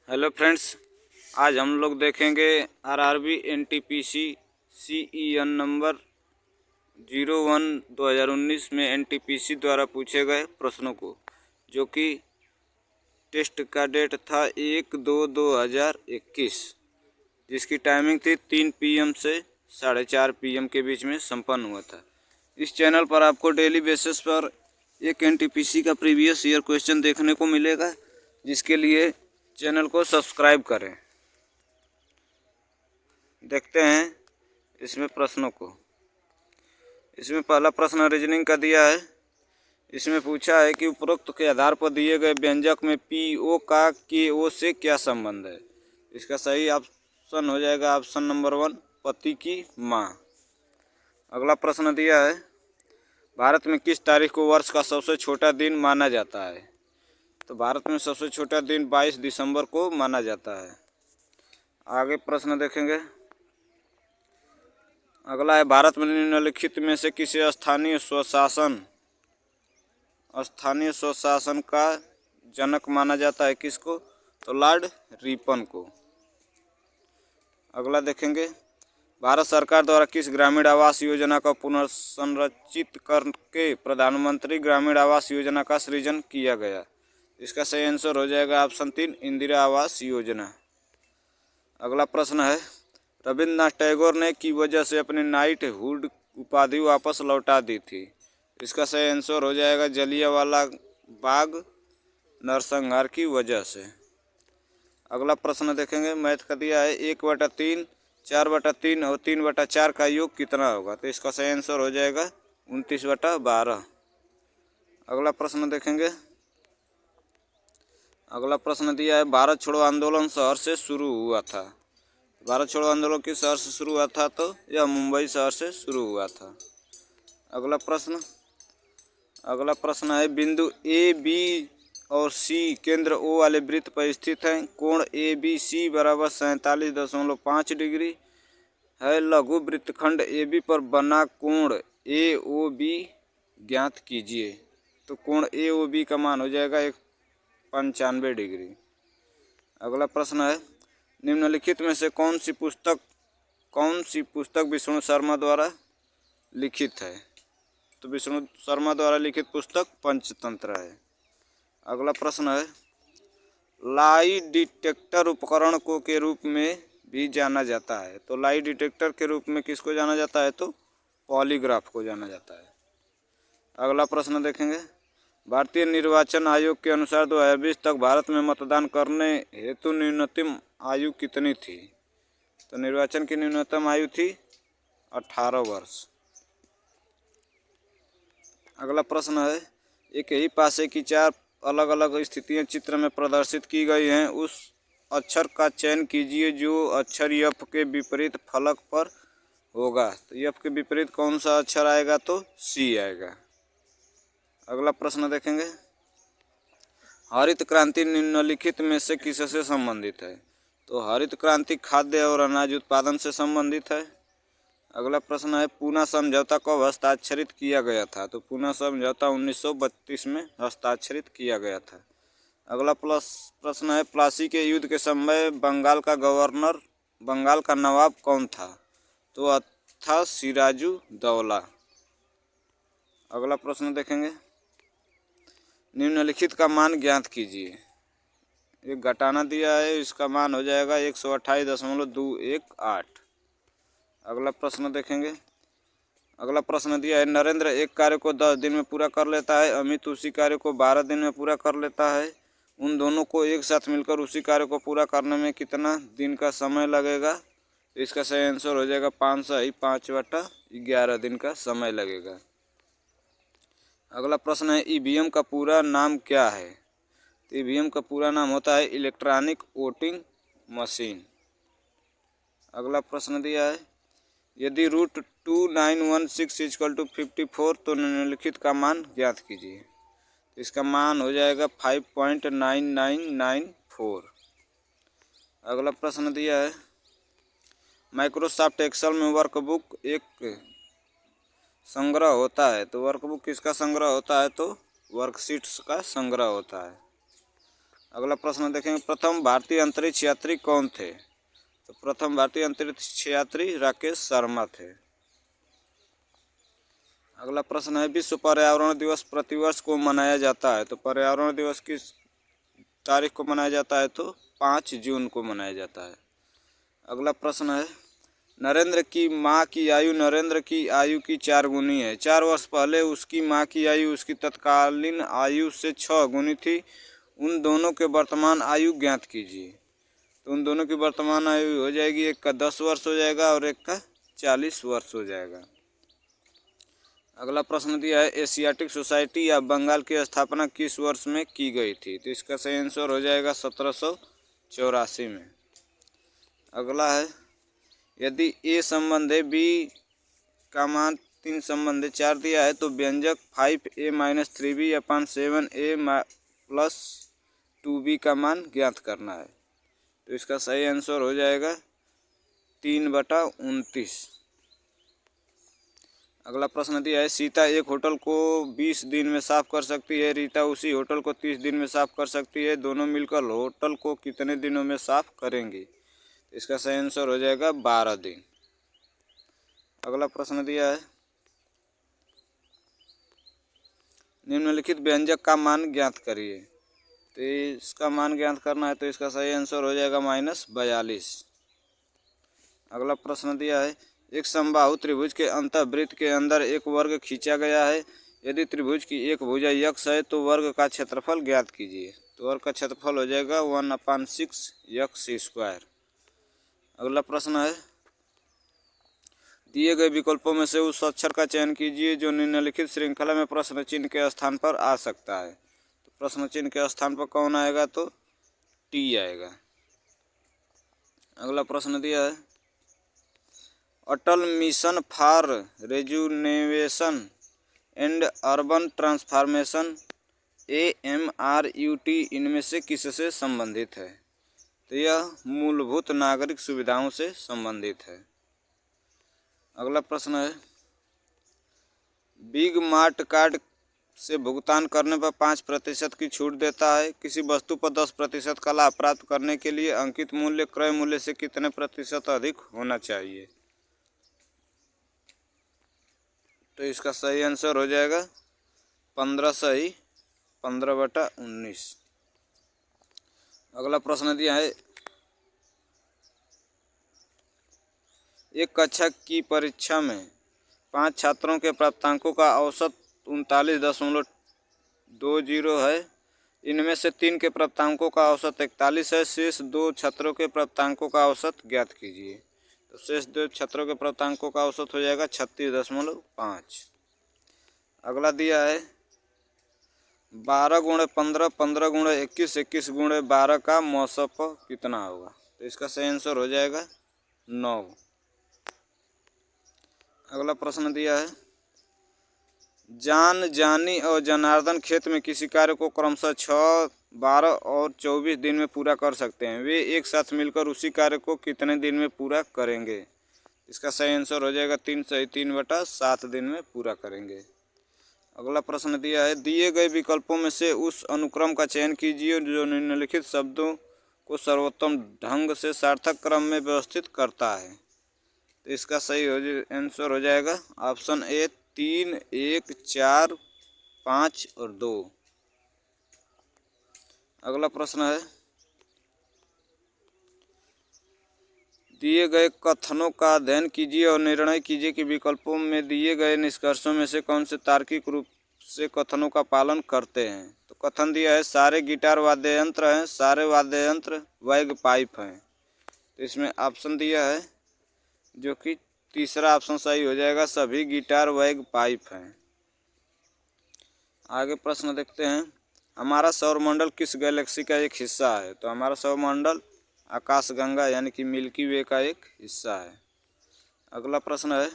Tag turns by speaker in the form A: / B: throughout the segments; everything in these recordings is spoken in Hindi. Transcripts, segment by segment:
A: हेलो फ्रेंड्स, आज हम लोग देखेंगे आरआरबी एनटीपीसी सीईएन नंबर 01/2019 में एनटीपीसी द्वारा पूछे गए प्रश्नों को, जो कि टेस्ट का डेट था 1/2/2021, जिसकी टाइमिंग थी 3 PM से 4:30 PM के बीच में संपन्न हुआ था। इस चैनल पर आपको डेली बेसिस पर एक एनटीपीसी का प्रीवियस ईयर क्वेश्चन देखने को मिलेगा, जिसके लिए चैनल को सब्सक्राइब करें। देखते हैं इसमें प्रश्नों को। इसमें पहला प्रश्न रीजनिंग का दिया है। इसमें पूछा है कि उपरोक्त के आधार पर दिए गए व्यंजक में पीओ का केओ से क्या संबंध है। इसका सही ऑप्शन हो जाएगा ऑप्शन नंबर 1, पति की माँ। अगला प्रश्न दिया है, भारत में किस तारीख को वर्ष का सबसे छोटा दिन माना जाता है। तो भारत में सबसे छोटा दिन 22 दिसंबर को माना जाता है। आगे प्रश्न देखेंगे। अगला है, भारत में निम्नलिखित में से किसे स्थानीय स्वशासन का जनक माना जाता है। किसको? तो लॉर्ड रिपन को। अगला देखेंगे, भारत सरकार द्वारा किस ग्रामीण आवास योजना का पुनर्संरचित करके प्रधानमंत्री ग्रामीण आवास योजना का सृजन किया गया। इसका सही आंसर हो जाएगा ऑप्शन 3, इंदिरा आवास योजना। अगला प्रश्न है, रविन्द्रनाथ टैगोर ने की वजह से अपनी नाइटहुड उपाधि वापस लौटा दी थी। इसका सही आंसर हो जाएगा जलियांवाला बाग नरसंहार की वजह से। अगला प्रश्न देखेंगे, मैथ का दिया है 1/3, 4/3 और 3/4 का योग कितना होगा। तो इसका सही आंसर हो जाएगा 29/12। अगला प्रश्न देखेंगे। अगला प्रश्न दिया है, भारत छोड़ो आंदोलन शहर से शुरू हुआ था। भारत छोड़ो आंदोलन किस शहर से शुरू हुआ था। तो यह मुंबई शहर से शुरू हुआ था। अगला प्रश्न है, बिंदु ए बी और सी केंद्र ओ वाले वृत्त पर स्थित हैं। कोण ए बी सी बराबर 47.5 डिग्री है। लघु वृत्तखंड ए बी पर बना कोण ए ओ बी ज्ञात कीजिए। तो कोण ए ओ बी का मान हो जाएगा 95 डिग्री। अगला प्रश्न है, निम्नलिखित में से कौन सी पुस्तक विष्णु शर्मा द्वारा लिखित है। तो विष्णु शर्मा द्वारा लिखित पुस्तक पंचतंत्र है। अगला प्रश्न है, लाई डिटेक्टर उपकरण को के रूप में भी जाना जाता है। तो लाई डिटेक्टर के रूप में किसको जाना जाता है। तो पॉलीग्राफ को जाना जाता है। अगला प्रश्न देखेंगे, भारतीय निर्वाचन आयोग के अनुसार 2020 तक भारत में मतदान करने हेतु न्यूनतम आयु कितनी थी। तो निर्वाचन की न्यूनतम आयु थी 18 वर्ष। अगला प्रश्न है, एक ही पासे की 4 अलग अलग स्थितियां चित्र में प्रदर्शित की गई हैं। उस अक्षर का चयन कीजिए जो अक्षर यफ के विपरीत फलक पर होगा। तो यफ के विपरीत कौन सा अक्षर आएगा। तो सी आएगा। अगला प्रश्न देखेंगे, हरित क्रांति निम्नलिखित में से किससे संबंधित है। तो हरित क्रांति खाद्य और अनाज उत्पादन से संबंधित है। अगला प्रश्न है, पूना समझौता कब हस्ताक्षरित किया गया था। तो पूना समझौता 1932 में हस्ताक्षरित किया गया था। अगला प्रश्न है, प्लासी के युद्ध के समय बंगाल का नवाब कौन था। तो था सिराजू दौला। अगला प्रश्न देखेंगे, निम्नलिखित का मान ज्ञात कीजिए। एक घटाना दिया है, इसका मान हो जाएगा 128.218। अगला प्रश्न देखेंगे। अगला प्रश्न दिया है, नरेंद्र एक कार्य को 10 दिन में पूरा कर लेता है, अमित उसी कार्य को 12 दिन में पूरा कर लेता है। उन दोनों को एक साथ मिलकर उसी कार्य को पूरा करने में कितना दिन का समय लगेगा। इसका सही आंसर हो जाएगा 5/11 दिन का समय लगेगा। अगला प्रश्न है, ईवीएम का पूरा नाम क्या है। तो ईवीएम का पूरा नाम होता है इलेक्ट्रॉनिक वोटिंग मशीन। अगला प्रश्न दिया है, यदि √2916 = 54 तो निम्नलिखित का मान ज्ञात कीजिए। इसका मान हो जाएगा 5.9994। अगला प्रश्न दिया है, माइक्रोसॉफ्ट एक्सेल में वर्कबुक एक संग्रह होता है। तो वर्कबुक किसका संग्रह होता है। तो वर्कशीट्स का संग्रह होता है। अगला प्रश्न देखेंगे, प्रथम भारतीय अंतरिक्ष यात्री कौन थे? तो प्रथम भारतीय अंतरिक्ष यात्री राकेश शर्मा थे। अगला प्रश्न है, विश्व पर्यावरण दिवस प्रतिवर्ष को मनाया जाता है? तो पर्यावरण दिवस किस तारीख को मनाया जाता है? तो 5 जून को मनाया जाता है। अगला प्रश्न है, नरेंद्र की मां की आयु नरेंद्र की आयु की 4 गुनी है। 4 वर्ष पहले उसकी मां की आयु उसकी तत्कालीन आयु से 6 गुनी थी। उन दोनों के वर्तमान आयु ज्ञात कीजिए। तो उन दोनों की वर्तमान आयु हो जाएगी, एक का 10 वर्ष हो जाएगा और एक का 40 वर्ष हो जाएगा। अगला प्रश्न दिया है, एशियाटिक सोसाइटी या बंगाल की स्थापना किस वर्ष में की गई थी? तो इसका सही आंसर हो जाएगा 1784 में। अगला है, यदि ए संबंध है बी का मान 3 संबंध 4 दिया है तो व्यंजक 5a-3b अपान 7a प्लस 2b का मान ज्ञात करना है। तो इसका सही आंसर हो जाएगा 3/29। अगला प्रश्न दिया है, सीता एक होटल को 20 दिन में साफ कर सकती है, रीता उसी होटल को 30 दिन में साफ कर सकती है, दोनों मिलकर होटल को कितने दिनों में साफ करेंगे? इसका सही आंसर हो जाएगा 12 दिन। अगला प्रश्न दिया है, निम्नलिखित व्यंजक का मान ज्ञात करिए। तो इसका मान ज्ञात करना है, तो इसका सही आंसर हो जाएगा -42। अगला प्रश्न दिया है, एक समबाहु त्रिभुज के अंतःवृत्त के अंदर एक वर्ग खींचा गया है। यदि त्रिभुज की एक भुजा यक्ष है तो वर्ग का क्षेत्रफल ज्ञात कीजिए। तो वर्ग का क्षेत्रफल हो जाएगा 1/6 यक्ष स्क्वायर। अगला प्रश्न है, दिए गए विकल्पों में से उस अक्षर का चयन कीजिए जो निम्नलिखित श्रृंखला में प्रश्न चिन्ह के स्थान पर आ सकता है। तो प्रश्न चिन्ह के स्थान पर कौन आएगा? तो टी आएगा। अगला प्रश्न दिया है, Atal mission for rejuvenation and urban transformation AMRUT इनमें से किससे संबंधित है? तो यह मूलभूत नागरिक सुविधाओं से संबंधित है। अगला प्रश्न है, बिग मार्ट कार्ड से भुगतान करने पर 5% की छूट देता है। किसी वस्तु पर 10% का लाभ प्राप्त करने के लिए अंकित मूल्य क्रय मूल्य से कितने प्रतिशत अधिक होना चाहिए? तो इसका सही आंसर हो जाएगा 15 सही 15/19। अगला प्रश्न दिया है, एक कक्षा की परीक्षा में 5 छात्रों के प्राप्तांकों का औसत 39.20 है। इनमें से 3 के प्राप्तांकों का औसत 41 है। शेष 2 छात्रों के प्राप्तांकों का औसत ज्ञात कीजिए। तो शेष 2 छात्रों के प्राप्तांकों का औसत हो जाएगा 36.5। अगला दिया है, 12 × 15, 15 × 21, 21 × 12 का मौसफ कितना होगा? तो इसका सही आंसर हो जाएगा 9। अगला प्रश्न दिया है, जान, जानी और जनार्दन खेत में किसी कार्य को क्रमशः 6, 12 और 24 दिन में पूरा कर सकते हैं। वे एक साथ मिलकर उसी कार्य को कितने दिन में पूरा करेंगे? इसका सही आंसर हो जाएगा 3 सही 3/7 दिन में पूरा करेंगे। अगला प्रश्न दिया है, दिए गए विकल्पों में से उस अनुक्रम का चयन कीजिए जो निम्नलिखित शब्दों को सर्वोत्तम ढंग से सार्थक क्रम में व्यवस्थित करता है। तो इसका सही आंसर हो जाएगा ऑप्शन ए 3, 1, 4, 5 और 2। अगला प्रश्न है, दिए गए कथनों का अध्ययन कीजिए और निर्णय कीजिए कि विकल्पों में दिए गए निष्कर्षों में से कौन से तार्किक रूप से कथनों का पालन करते हैं। तो कथन दिया है, सारे गिटार वाद्य यंत्र हैं, सारे वाद्य यंत्र वैग पाइप हैं। तो इसमें ऑप्शन दिया है जो कि तीसरा ऑप्शन सही हो जाएगा, सभी गिटार वैग पाइप हैं। आगे प्रश्न देखते हैं, हमारा सौरमंडल किस गैलेक्सी का एक हिस्सा है? तो हमारा सौरमंडल आकाशगंगा यानी कि मिल्की वे का एक हिस्सा है। अगला प्रश्न है,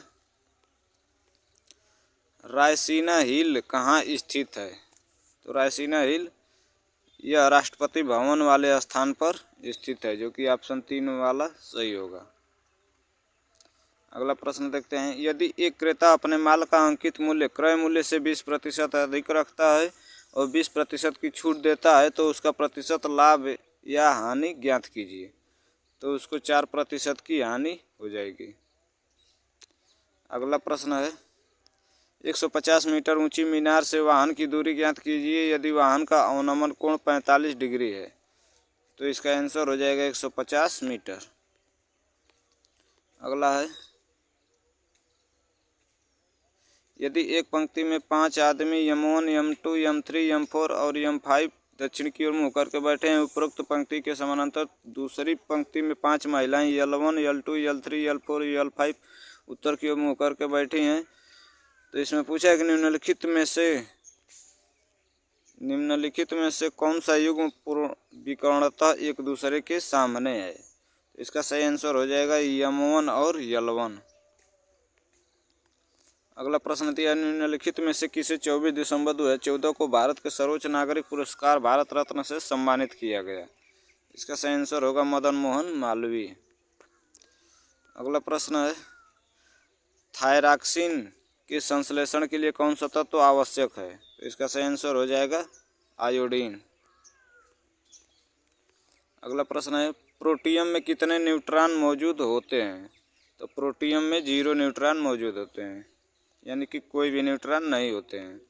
A: रायसीना हिल कहाँ स्थित है? तो रायसीना हिल यह राष्ट्रपति भवन वाले स्थान पर स्थित है, जो कि ऑप्शन 3 वाला सही होगा। अगला प्रश्न देखते हैं, यदि एक क्रेता अपने माल का अंकित मूल्य क्रय मूल्य से 20% अधिक रखता है और 20% की छूट देता है तो उसका प्रतिशत लाभ या हानि ज्ञात कीजिए। तो उसको 4% की हानि हो जाएगी। अगला प्रश्न है 150 मीटर ऊंची मीनार से वाहन की दूरी ज्ञात कीजिए यदि वाहन का अवनमन कोण 45 डिग्री है। तो इसका आंसर हो जाएगा 150 मीटर। अगला है यदि एक पंक्ति में 5 आदमी M1, M2, M3, M4 और M5 दक्षिण की ओर मुँह करके बैठे हैं, उपरोक्त पंक्ति के समानांतर दूसरी पंक्ति में 5 महिलाएं L1, L2, L3, L4, L5 उत्तर की ओर मुँह करके बैठी हैं, तो इसमें पूछा है कि निम्नलिखित में से कौन सा युग्म विकर्णतः एक दूसरे के सामने है। इसका सही आंसर हो जाएगा M1 और L1। अगला प्रश्न दिया निम्नलिखित में से किसे 24 दिसंबर 2014 को भारत के सर्वोच्च नागरिक पुरस्कार भारत रत्न से सम्मानित किया गया। इसका सही आंसर होगा मदन मोहन मालवीय। अगला प्रश्न है थायरॉक्सिन के संश्लेषण के लिए कौन सा तत्व आवश्यक है। तो इसका सही आंसर हो जाएगा आयोडीन। अगला प्रश्न है प्रोटियम में कितने न्यूट्रॉन मौजूद होते हैं। तो प्रोटियम में 0 न्यूट्रॉन मौजूद होते हैं, यानी कि कोई भी न्यूट्रॉन नहीं होते हैं।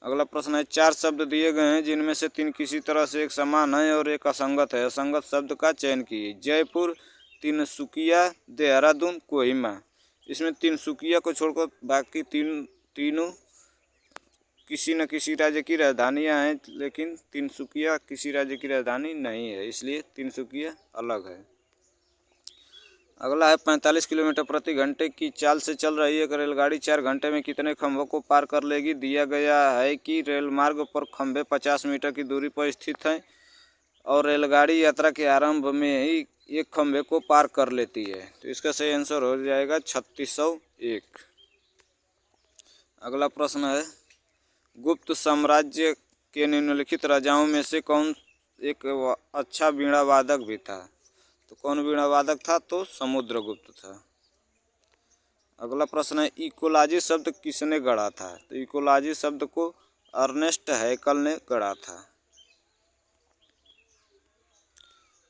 A: अगला प्रश्न है 4 शब्द दिए गए हैं जिनमें से 3 किसी तरह से एक समान है और एक असंगत है। असंगत शब्द का चयन कीजिए। जयपुर, तिनसुकिया, देहरादून, कोहिमा। इसमें तिनसुकिया को छोड़कर बाकी तीनों किसी न किसी राज्य की राजधानियां हैं, लेकिन तिनसुकिया किसी राज्य की राजधानी नहीं है, इसलिए तिनसुकिया अलग है। अगला है 45 किलोमीटर प्रति घंटे की चाल से चल रही एक रेलगाड़ी 4 घंटे में कितने खंभों को पार कर लेगी। दिया गया है कि रेलमार्ग पर खंभे 50 मीटर की दूरी पर स्थित हैं और रेलगाड़ी यात्रा के आरंभ में ही एक खंभे को पार कर लेती है। तो इसका सही आंसर हो जाएगा 3601। अगला प्रश्न है गुप्त साम्राज्य के निम्नलिखित राजाओं में से कौन एक अच्छा वीणा वादक भी था। तो कौन वीणा वादक था। तो समुद्रगुप्त था। अगला प्रश्न है इकोलॉजी शब्द किसने गढ़ा था। तो इकोलॉजी शब्द को अर्नेस्ट हैकल ने गढ़ा था।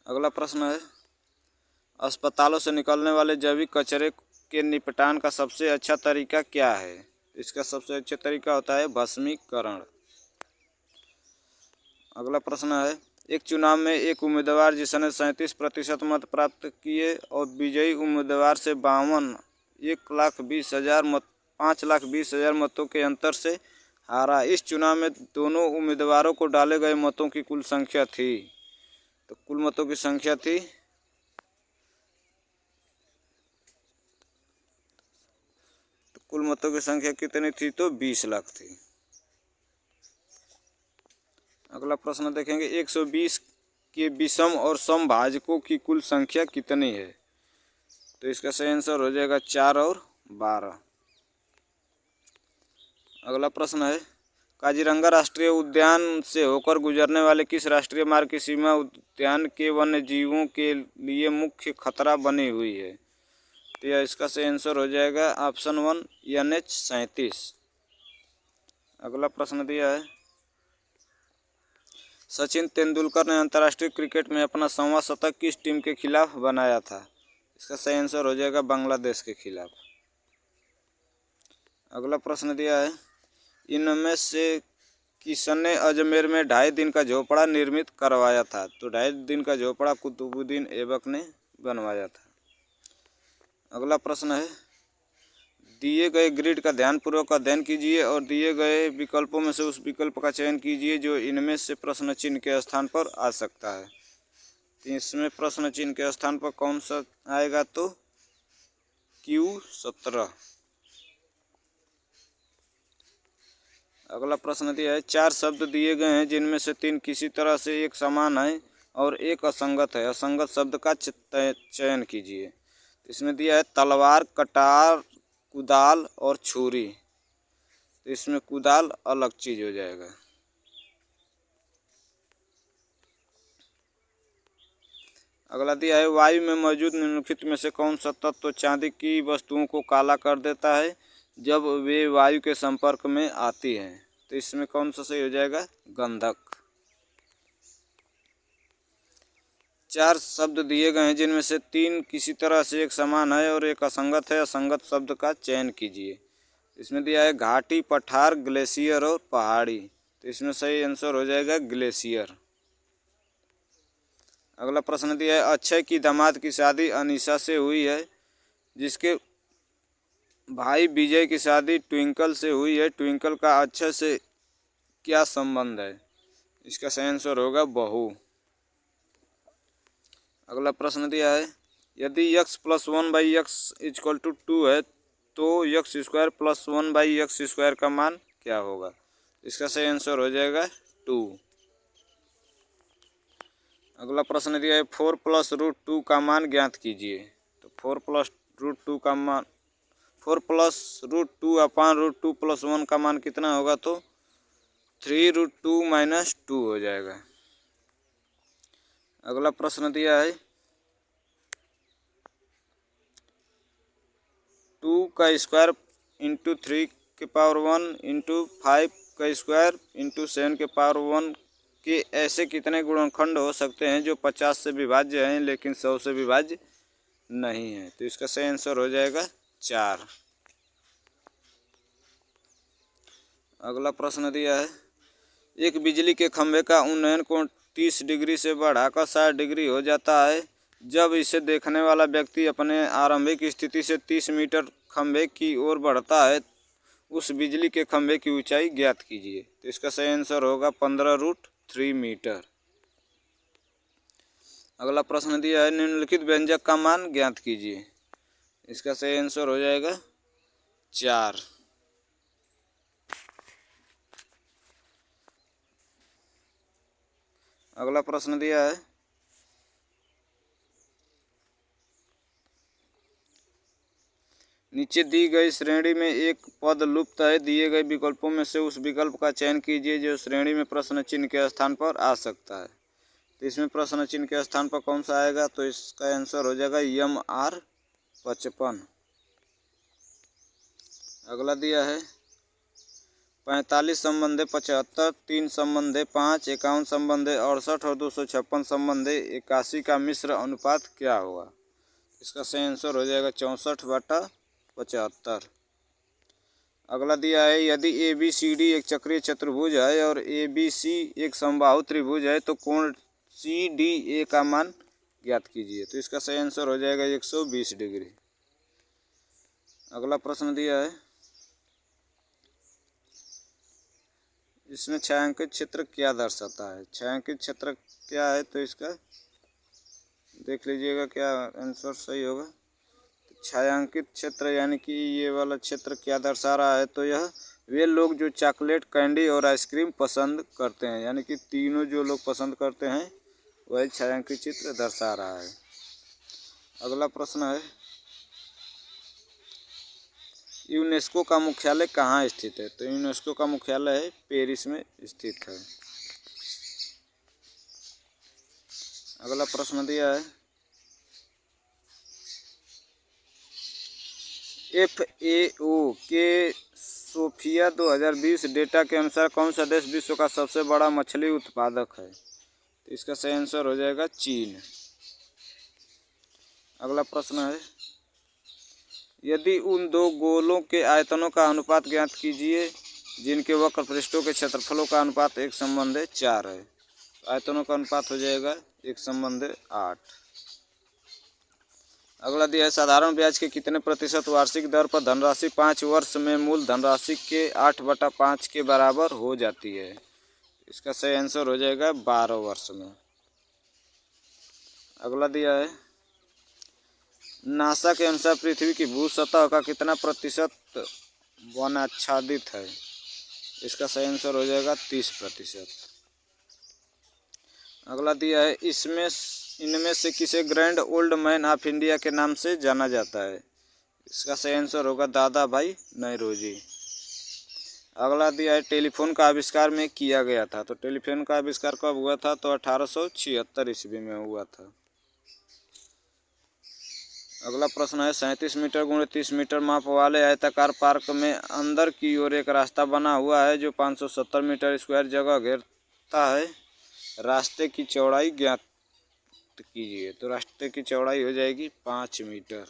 A: अगला प्रश्न है अस्पतालों से निकलने वाले जैविक कचरे के निपटान का सबसे अच्छा तरीका क्या है। इसका सबसे अच्छा तरीका होता है भस्मीकरण। अगला प्रश्न है एक चुनाव में एक उम्मीदवार जिसने 37% मत प्राप्त किए और विजयी उम्मीदवार से 5,20,000 मतों के अंतर से हारा। इस चुनाव में दोनों उम्मीदवारों को डाले गए मतों की कुल संख्या थी। तो कुल मतों की संख्या थी 20 लाख थी। अगला प्रश्न देखेंगे 120 के विषम और सम भाजकों की कुल संख्या कितनी है। तो इसका सही आंसर हो जाएगा 4 और 12। अगला प्रश्न है काजीरंगा राष्ट्रीय उद्यान से होकर गुजरने वाले किस राष्ट्रीय मार्ग की सीमा उद्यान के वन्य जीवों के लिए मुख्य खतरा बनी हुई है। तो इसका सही आंसर हो जाएगा ऑप्शन 1 NH 37। अगला प्रश्न दिया है सचिन तेंदुलकर ने अंतर्राष्ट्रीय क्रिकेट में अपना 100वां शतक किस टीम के खिलाफ बनाया था। इसका सही आंसर हो जाएगा बांग्लादेश के खिलाफ। अगला प्रश्न दिया है इनमें से किसने अजमेर में 2.5 दिन का झोपड़ा निर्मित करवाया था। तो 2.5 दिन का झोपड़ा कुतुबुद्दीन ऐबक ने बनवाया था। अगला प्रश्न है दिए गए ग्रिड का ध्यानपूर्वक अध्ययन कीजिए और दिए गए विकल्पों में से उस विकल्प का चयन कीजिए जो इनमें से प्रश्न चिन्ह के स्थान पर आ सकता है। तो इसमें प्रश्न चिन्ह के स्थान पर कौन सा आएगा। तो Q17। अगला प्रश्न दिया है 4 शब्द दिए गए हैं जिनमें से 3 किसी तरह से एक समान है और एक असंगत है। असंगत शब्द का चयन कीजिए। इसमें दिया है तलवार, कटार, कुदाल और छुरी। तो इसमें कुदाल अलग चीज हो जाएगा। अगला दिया है वायु में मौजूद निम्नलिखित में से कौन सा तत्व चांदी की वस्तुओं को काला कर देता है जब वे वायु के संपर्क में आती हैं। तो इसमें कौन सा सही हो जाएगा? गंधक। 4 शब्द दिए गए हैं जिनमें से 3 किसी तरह से एक समान है और एक असंगत है। असंगत शब्द का चयन कीजिए। इसमें दिया है घाटी, पठार, ग्लेशियर और पहाड़ी। तो इसमें सही आंसर हो जाएगा ग्लेशियर। अगला प्रश्न दिया है अक्षय की दामाद की शादी अनीशा से हुई है, जिसके भाई विजय की शादी ट्विंकल से हुई है। ट्विंकल का अक्षय से क्या संबंध है? इसका सही आंसर होगा बहू। अगला प्रश्न दिया है यदि x प्लस 1/x=2 है तो x² प्लस 1/x² का मान क्या होगा? इसका सही आंसर हो जाएगा 2। अगला प्रश्न दिया है 4 प्लस रूट 2 का मान ज्ञात कीजिए। तो 4 प्लस रूट 2 का मान 4 प्लस रूट 2 अपान रूट 2 प्लस 1 का मान कितना होगा? तो 3 रूट 2 माइनस 2 हो जाएगा। अगला प्रश्न दिया है 2 का स्क्वायर इंटू 3 के पावर 1 इंटू 5 का स्क्वायर इंटू 7 के पावर 1 के ऐसे कितने गुणनखंड हो सकते हैं जो 50 से विभाज्य हैं लेकिन 100 से विभाज्य नहीं है? तो इसका सही आंसर हो जाएगा 4। अगला प्रश्न दिया है एक बिजली के खंभे का उन्नयन कोण 30 डिग्री से बढ़ाकर 60 डिग्री हो जाता है जब इसे देखने वाला व्यक्ति अपने आरंभिक स्थिति से 30 मीटर खंभे की ओर बढ़ता है। उस बिजली के खंभे की ऊंचाई ज्ञात कीजिए। तो इसका सही आंसर होगा 15√3 मीटर। अगला प्रश्न दिया है निम्नलिखित व्यंजक का मान ज्ञात कीजिए। इसका सही आंसर हो जाएगा 4। अगला प्रश्न दिया है नीचे दी गई श्रेणी में एक पद लुप्त है। दिए गए विकल्पों में से उस विकल्प का चयन कीजिए जो श्रेणी में प्रश्न चिन्ह के स्थान पर आ सकता है। तो इसमें प्रश्न चिन्ह के स्थान पर कौन सा आएगा? तो इसका आंसर हो जाएगा MR 55। अगला दिया है 45 संबंधे 75, 3 संबंधे 5, 51 संबंधे 68 और 256 संबंधे 81 का मिश्र अनुपात क्या होगा? इसका सही आंसर हो जाएगा 64/75। अगला दिया है यदि ABCD एक चक्रीय चतुर्भुज है और ABC एक समबाहु त्रिभुज है तो कोण CDA का मान ज्ञात कीजिए। तो इसका सही आंसर हो जाएगा 120 डिग्री। अगला प्रश्न दिया है इसमें छायांकित क्षेत्र क्या दर्शाता है? छायांकित क्षेत्र क्या है? तो इसका देख लीजिएगा क्या आंसर सही होगा। छायांकित क्षेत्र यानी कि ये वाला क्षेत्र क्या दर्शा रहा है? तो यह वे लोग जो चॉकलेट, कैंडी और आइसक्रीम पसंद करते हैं, यानी कि तीनों जो लोग पसंद करते हैं वही छायांकित चित्र दर्शा रहा है। अगला प्रश्न है यूनेस्को का मुख्यालय कहाँ स्थित है? तो यूनेस्को का मुख्यालय है पेरिस में स्थित है। अगला प्रश्न दिया है FAO के सोफिया 2020 डेटा के अनुसार कौन सा देश विश्व का सबसे बड़ा मछली उत्पादक है? तो इसका सही आंसर हो जाएगा चीन। अगला प्रश्न है यदि उन दो गोलों के आयतनों का अनुपात ज्ञात कीजिए जिनके वक्र पृष्ठों के क्षेत्रफलों का अनुपात 1:4 है। आयतनों का अनुपात हो जाएगा 1:8। अगला दिया है साधारण ब्याज के कितने प्रतिशत वार्षिक दर पर धनराशि 5 वर्ष में मूल धनराशि के 8/5 के बराबर हो जाती है? इसका सही आंसर हो जाएगा 12 वर्ष में। अगला दिया है नासा के अनुसार पृथ्वी की भू सतह का कितना प्रतिशत वनाच्छादित है? इसका सही आंसर हो जाएगा 30%। अगला दिया है इनमें से किसे grand old man of India के नाम से जाना जाता है? इसका सही आंसर होगा दादा भाई नौरोजी। अगला दिया है टेलीफोन का आविष्कार में किया गया था। तो टेलीफोन का आविष्कार कब हुआ था? तो 1876 ईस्वी में हुआ था। अगला प्रश्न है 37 मीटर गुणे 30 मीटर माप वाले आयताकार पार्क में अंदर की ओर एक रास्ता बना हुआ है जो 570 मीटर स्क्वायर जगह घेरता है। रास्ते की चौड़ाई ज्ञात कीजिए। तो रास्ते की चौड़ाई हो जाएगी 5 मीटर।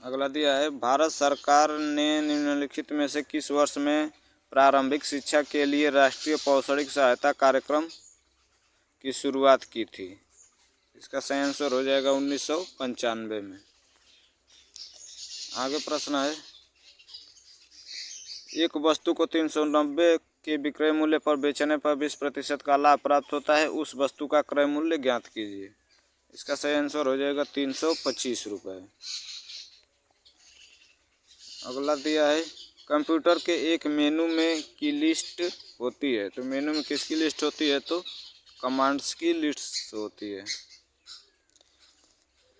A: अगला दिया है भारत सरकार ने निम्नलिखित में से किस वर्ष में प्रारंभिक शिक्षा के लिए राष्ट्रीय शैक्षणिक सहायता कार्यक्रम की शुरुआत की थी। इसका सही आंसर हो जाएगा 1995 में। आगे प्रश्न है एक वस्तु को 390 के विक्रय मूल्य पर बेचने पर 20% का लाभ प्राप्त होता है। उस वस्तु का क्रय मूल्य ज्ञात कीजिए। इसका सही आंसर हो जाएगा 325 रुपये। अगला दिया है कंप्यूटर के एक मेनू में की लिस्ट होती है। तो मेनू में किसकी लिस्ट होती है? तो कमांड्स की लिस्ट होती है।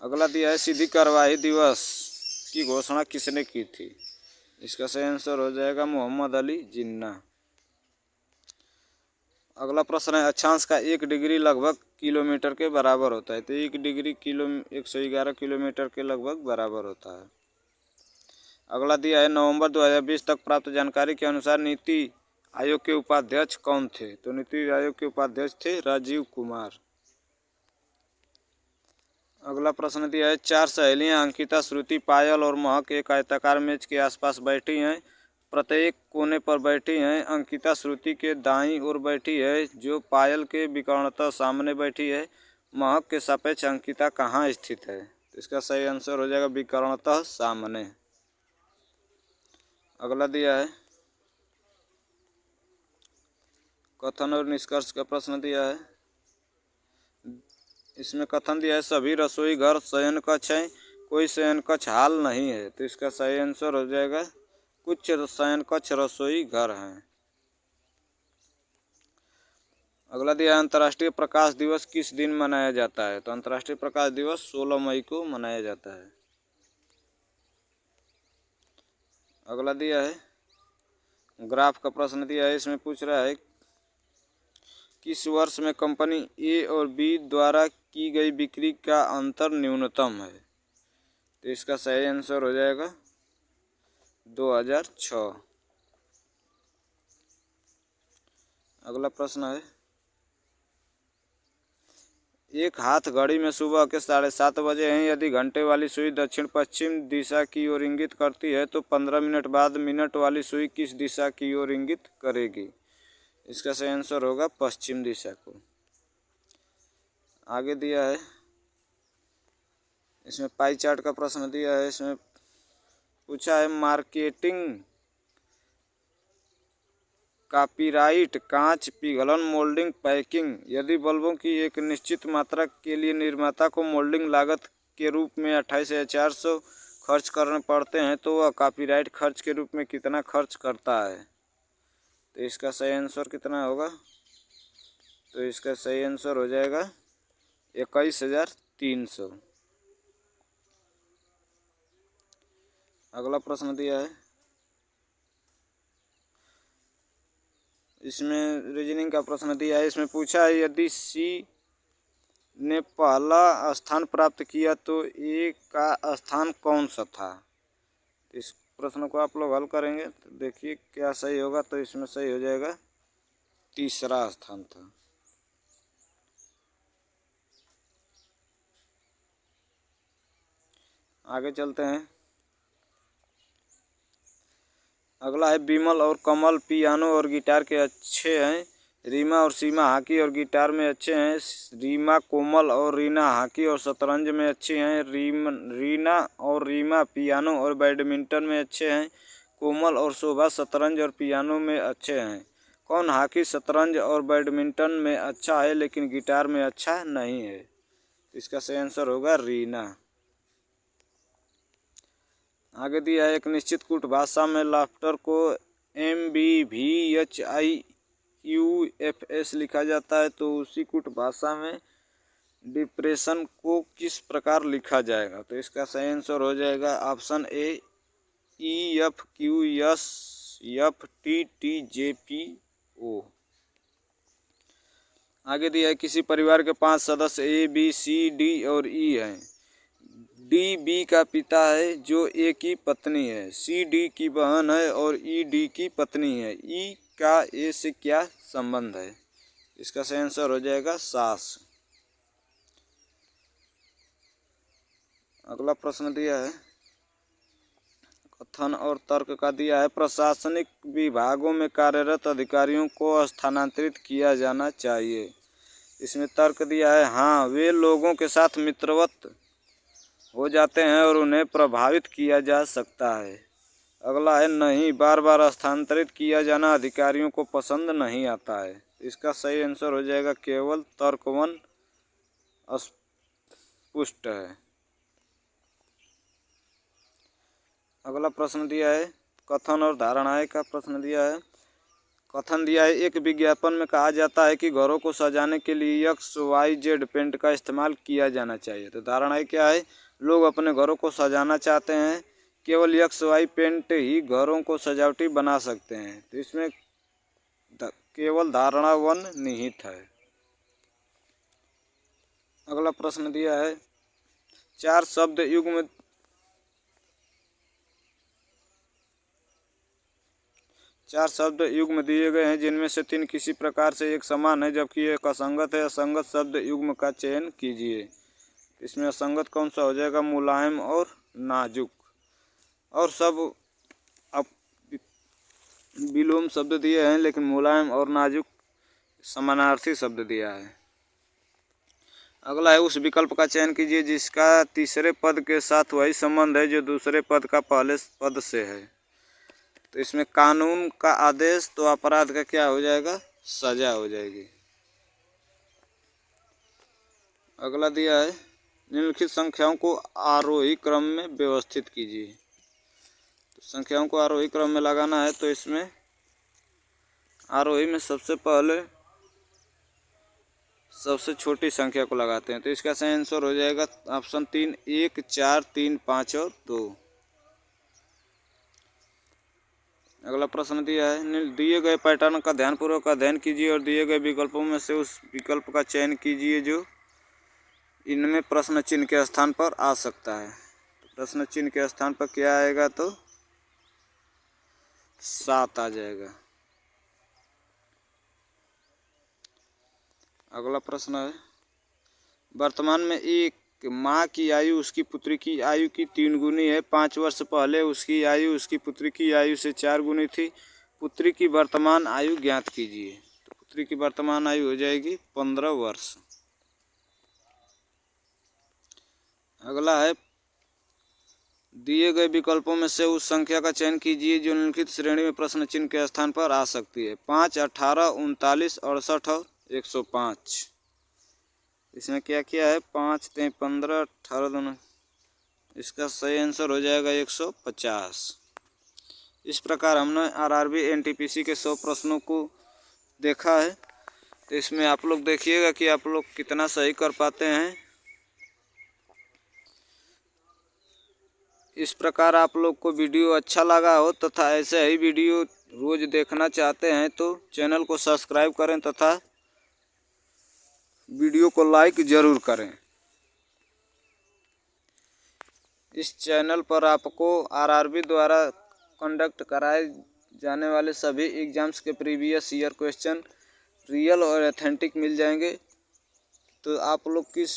A: अगला दिया है सीधी कार्यवाही दिवस की घोषणा किसने की थी? इसका सही आंसर हो जाएगा मोहम्मद अली जिन्ना। अगला प्रश्न है अक्षांश का 1 डिग्री लगभग किलोमीटर के बराबर होता है। तो 1 डिग्री 111 किलोमीटर के लगभग बराबर होता है। अगला दिया है नवंबर 2020 तक प्राप्त जानकारी के अनुसार नीति आयोग के उपाध्यक्ष कौन थे? तो नीति आयोग के उपाध्यक्ष थे राजीव कुमार। अगला प्रश्न दिया है 4 सहेलियां अंकिता, श्रुति, पायल और महक एक आयताकार मेज के आसपास बैठी हैं। प्रत्येक कोने पर बैठी हैं। अंकिता श्रुति के दाईं ओर बैठी है जो पायल के विकर्णतः सामने बैठी है। महक के सापेक्ष अंकिता कहाँ स्थित है? तो इसका सही आंसर हो जाएगा विकर्णतः सामने। अगला दिया है कथन और निष्कर्ष का प्रश्न दिया है। इसमें कथन दिया है सभी रसोई घर शयन कक्ष हैं, कोई शयन कक्ष हाल नहीं है। तो इसका सही आंसर हो जाएगा कुछ शयन कक्ष रसोई घर हैं। अगला दिया है अंतर्राष्ट्रीय प्रकाश दिवस किस दिन मनाया जाता है? तो अंतर्राष्ट्रीय प्रकाश दिवस 16 मई को मनाया जाता है। अगला दिया है ग्राफ का प्रश्न दिया है। इसमें पूछ रहा है किस वर्ष में कंपनी ए और बी द्वारा की गई बिक्री का अंतर न्यूनतम है? तो इसका सही आंसर हो जाएगा 2006। अगला प्रश्न है एक हाथ घड़ी में सुबह के 7:30 बजे हैं। यदि घंटे वाली सुई दक्षिण पश्चिम दिशा की ओर इंगित करती है तो 15 मिनट बाद मिनट वाली सुई किस दिशा की ओर इंगित करेगी? इसका सही आंसर होगा पश्चिम दिशा को। आगे दिया है इसमें पाई चार्ट का प्रश्न दिया है। इसमें पूछा है मार्केटिंग कॉपीराइट कांच पिघलन मोल्डिंग पैकिंग। यदि बल्बों की एक निश्चित मात्रा के लिए निर्माता को मोल्डिंग लागत के रूप में 28,400 खर्च करने पड़ते हैं तो वह कॉपीराइट खर्च के रूप में कितना खर्च करता है? तो इसका सही आंसर कितना होगा? तो इसका सही आंसर हो जाएगा 21,300। अगला प्रश्न दिया है इसमें रीजनिंग का प्रश्न दिया है। इसमें पूछा है यदि सी ने पहला स्थान प्राप्त किया तो ए का स्थान कौन सा था? इस प्रश्न को आप लोग हल करेंगे तो देखिए क्या सही होगा। तो इसमें सही हो जाएगा तीसरा स्थान था। आगे चलते हैं। अगला है बिमल और कमल पियानो और गिटार के अच्छे हैं। रीमा और सीमा हॉकी और गिटार में अच्छे हैं। रीमा कोमल और रीना हॉकी और शतरंज में अच्छी हैं। रीना और रीमा पियानो और बैडमिंटन में अच्छे हैं। कोमल और शोभा शतरंज और पियानो में अच्छे हैं। कौन हॉकी शतरंज और बैडमिंटन में अच्छा है लेकिन गिटार में अच्छा नहीं है? इसका सही आंसर होगा रीना। आगे दिया है एक निश्चित कूट भाषा में लाफ्टर को MBVHIUFS लिखा जाता है तो उसी कूट भाषा में डिप्रेशन को किस प्रकार लिखा जाएगा? तो इसका सही आंसर हो जाएगा ऑप्शन ए EFQSFTTJPO। आगे दिया है किसी परिवार के 5 सदस्य ए बी सी डी और ई हैं। डी बी का पिता है जो ए की पत्नी है, सी डी की बहन है और ई डी की पत्नी है। ई का ए से क्या संबंध है? इसका सही आंसर हो जाएगा सास। अगला प्रश्न दिया है कथन और तर्क का दिया है प्रशासनिक विभागों में कार्यरत अधिकारियों को स्थानांतरित किया जाना चाहिए। इसमें तर्क दिया है हाँ, वे लोगों के साथ मित्रवत हो जाते हैं और उन्हें प्रभावित किया जा सकता है। अगला है नहीं, बार बार स्थानांतरित किया जाना अधिकारियों को पसंद नहीं आता है। इसका सही आंसर हो जाएगा केवल तर्क 1 अस्पष्ट है। अगला प्रश्न दिया है कथन और धारणाएं का प्रश्न दिया है। कथन दिया है एक विज्ञापन में कहा जाता है कि घरों को सजाने के लिए XYZ पेंट का इस्तेमाल किया जाना चाहिए। तो धारणाएं क्या है? लोग अपने घरों को सजाना चाहते हैं, केवल XY पेंट ही घरों को सजावटी बना सकते हैं। तो इसमें केवल धारणा 1 निहित है। अगला प्रश्न दिया है चार शब्द युग्म दिए गए हैं जिनमें से 3 किसी प्रकार से एक समान है जबकि एक असंगत है। असंगत शब्द युग्म का चयन कीजिए। इसमें असंगत कौन सा हो जाएगा? मुलायम और नाजुक। और सब अब विलोम शब्द दिए हैं लेकिन मुलायम और नाजुक समानार्थी शब्द दिया है। अगला है उस विकल्प का चयन कीजिए जिसका तीसरे पद के साथ वही संबंध है जो दूसरे पद का पहले पद से है। तो इसमें कानून का आदेश, तो अपराध का क्या हो जाएगा? सजा हो जाएगी। अगला दिया है निम्नलिखित संख्याओं को आरोही क्रम में व्यवस्थित कीजिए। तो संख्याओं को आरोही क्रम में लगाना है तो इसमें आरोही में सबसे पहले सबसे छोटी संख्या को लगाते हैं। तो इसका सही आंसर हो जाएगा ऑप्शन 3 1 4 3 5 और 2। अगला प्रश्न दिया है दिए गए पैटर्न का ध्यानपूर्वक अध्ययन कीजिए और दिए गए विकल्पों में से उस विकल्प का चयन कीजिए जो इनमें प्रश्न चिन्ह के स्थान पर आ सकता है। तो प्रश्न चिन्ह के स्थान पर क्या आएगा? तो 7 आ जाएगा। अगला प्रश्न है वर्तमान में एक माँ की आयु उसकी पुत्री की आयु की 3 गुनी है। 5 वर्ष पहले उसकी आयु उसकी पुत्री की आयु से 4 गुनी थी। पुत्री की वर्तमान आयु ज्ञात कीजिए। तो पुत्री की वर्तमान आयु हो जाएगी 15 वर्ष। अगला है दिए गए विकल्पों में से उस संख्या का चयन कीजिए जो निम्नलिखित श्रेणी में प्रश्न चिन्ह के स्थान पर आ सकती है। 5 18 39 68 और 105। इसमें क्या किया है? 5 3 15 18 दोनों। इसका सही आंसर हो जाएगा 150। इस प्रकार हमने RRB NTPC के 100 प्रश्नों को देखा है। तो इसमें आप लोग देखिएगा कि आप लोग कितना सही कर पाते हैं। इस प्रकार आप लोग को वीडियो अच्छा लगा हो तथा ऐसे ही वीडियो रोज़ देखना चाहते हैं तो चैनल को सब्सक्राइब करें तथा वीडियो को लाइक ज़रूर करें। इस चैनल पर आपको RRB द्वारा कंडक्ट कराए जाने वाले सभी एग्ज़ाम्स के प्रीवियस ईयर क्वेश्चन रियल और ऑथेंटिक मिल जाएंगे। तो आप लोग किस